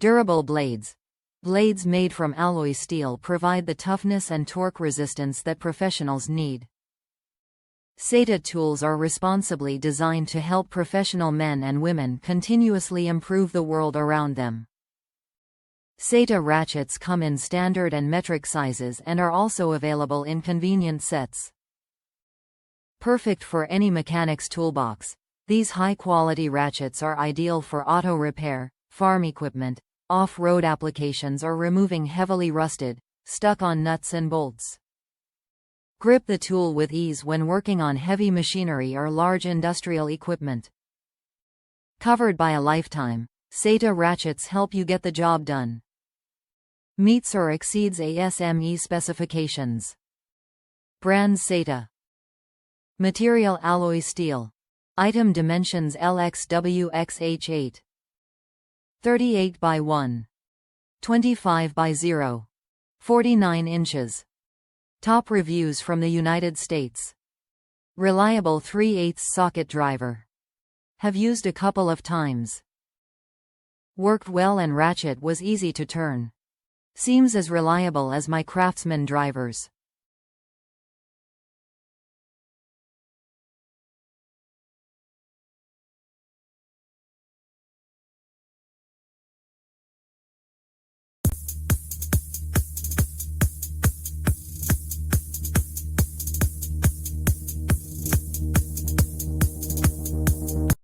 Durable blades. Blades made from alloy steel provide the toughness and torque resistance that professionals need. SATA tools are responsibly designed to help professional men and women continuously improve the world around them. SATA ratchets come in standard and metric sizes and are also available in convenient sets. Perfect for any mechanic's toolbox, these high-quality ratchets are ideal for auto repair, farm equipment, off-road applications, or removing heavily rusted, stuck-on nuts and bolts. Grip the tool with ease when working on heavy machinery or large industrial equipment. Covered by a lifetime, SATA ratchets help you get the job done. Meets or exceeds ASME specifications. BrandSATA. MaterialAlloy Steel. Item Dimensions LxWxH8.38 by 1. 25 by 0. 49 inches. Top reviews from the United States. Reliable 3/8 socket driver. Have used a couple of times. Worked well and ratchet was easy to turn. Seems as reliable as my Craftsman drivers.